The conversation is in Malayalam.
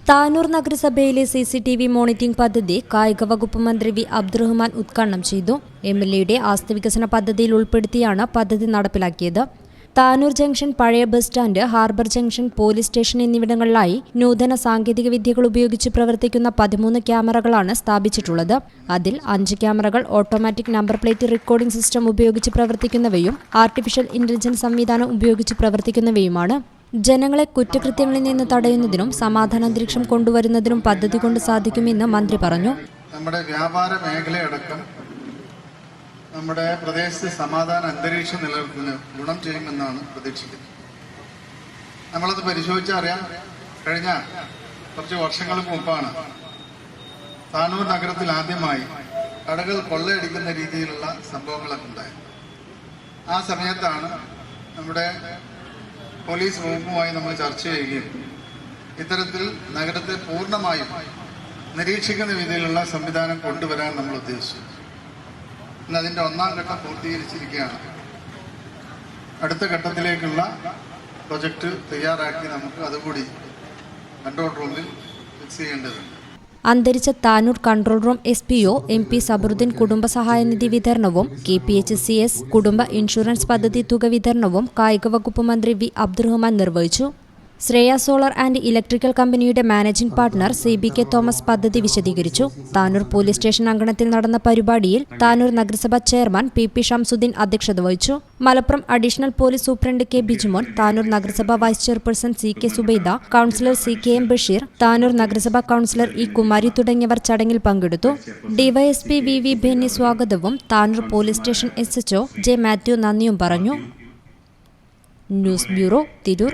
താനൂർ നഗരസഭയിലെ CCTV മോണിറ്ററിംഗ് പദ്ധതി കായിക വകുപ്പ് മന്ത്രി വി അബ്ദുറഹ്മാൻ ഉദ്ഘാടനം ചെയ്തു. MLAയുടെ ആസ്തി വികസന പദ്ധതിയിൽ ഉൾപ്പെടുത്തിയാണ് പദ്ധതി നടപ്പിലാക്കിയത്. താനൂർ ജംഗ്ഷൻ, പഴയ bus stand, harbour junction, police station എന്നിവിടങ്ങളിലായി നൂതന സാങ്കേതിക വിദ്യകൾ ഉപയോഗിച്ച് പ്രവർത്തിക്കുന്ന 13 ക്യാമറകളാണ് സ്ഥാപിച്ചിട്ടുള്ളത്. അതിൽ 5 ക്യാമറകൾ automatic number plate recording system ഉപയോഗിച്ച് പ്രവർത്തിക്കുന്നവയും ആർട്ടിഫിഷ്യൽ ഇന്റലിജൻസ് സംവിധാനം ഉപയോഗിച്ച് പ്രവർത്തിക്കുന്നവയുമാണ്. ജനങ്ങളെ കുറ്റകൃത്യങ്ങളിൽ നിന്ന് തടയുന്നതിനും സമാധാനാന്തരീക്ഷം കൊണ്ടുവരുന്നതിനും പദ്ധതി കൊണ്ട് സാധിക്കുമെന്ന് മന്ത്രി പറഞ്ഞു. നമ്മുടെ വ്യാപാര മേഖലയടക്കം നമ്മുടെ പ്രദേശത്ത് സമാധാന അന്തരീക്ഷം നിലനിർത്തുന്നതിന് ഗുണം ചെയ്യുമെന്നാണ് പ്രതീക്ഷിക്കുന്നത്. നമ്മളത് പരിശോധിച്ചറിയാം. കഴിഞ്ഞ കുറച്ച് വർഷങ്ങൾക്ക് മുമ്പാണ് താനൂർ നഗരത്തിൽ ആദ്യമായി കടകൾ കൊള്ളയടിക്കുന്ന രീതിയിലുള്ള സംഭവങ്ങളൊക്കെ ഉണ്ടായത്. ആ സമയത്താണ് നമ്മുടെ പോലീസ് വകുപ്പുമായി നമ്മൾ ചർച്ച ചെയ്യുകയും ഇത്തരത്തിൽ നഗരത്തെ പൂർണ്ണമായും നിരീക്ഷിക്കുന്ന രീതിയിലുള്ള സംവിധാനം കൊണ്ടുവരാൻ നമ്മൾ ഉദ്ദേശിച്ചു. ഇന്ന് അതിൻ്റെ 1ാം ഘട്ടം പൂർത്തീകരിച്ചിരിക്കുകയാണ്. അടുത്ത ഘട്ടത്തിലേക്കുള്ള പ്രൊജക്റ്റ് തയ്യാറാക്കി നമുക്ക് അതുകൂടി കൺട്രോൾ റൂമിൽ ഫിക്സ് ചെയ്യേണ്ടതുണ്ട്. അന്തരിച്ച Tanur control room SPO MP Sabaruddeen കുടുംബസഹായനിധി വിതരണവും KPHCS കുടുംബ ഇൻഷുറൻസ് പദ്ധതി തുക വിതരണവും കായിക വകുപ്പ് മന്ത്രി വി അബ്ദുറഹ്മാൻ നിർവഹിച്ചു. ശ്രേയ സോളർ ആൻഡ് ഇലക്ട്രിക്കൽ കമ്പനിയുടെ മാനേജിംഗ് പാർട്ണർ CBK തോമസ് പദ്ധതി വിശദീകരിച്ചു. താനൂർ പോലീസ് സ്റ്റേഷൻ അങ്കണത്തിൽ നടന്ന പരിപാടിയിൽ താനൂർ നഗരസഭ ചെയർമാൻ PP ഷംസുദ്ദീൻ അധ്യക്ഷത വഹിച്ചു. Malappuram additional police superintendent K Bijumon, Tanur നഗരസഭ vice chairperson CK Subaida, councillor CKM Basheer, Tanur നഗരസഭ കൌൺസിലർ E കുമാരി തുടങ്ങിയവർ ചടങ്ങിൽ പങ്കെടുത്തു. DYSP VV ബെന്നി സ്വാഗതവും Tanur police station SHO J Mathew നന്ദിയും പറഞ്ഞു. News bureau, Tirur.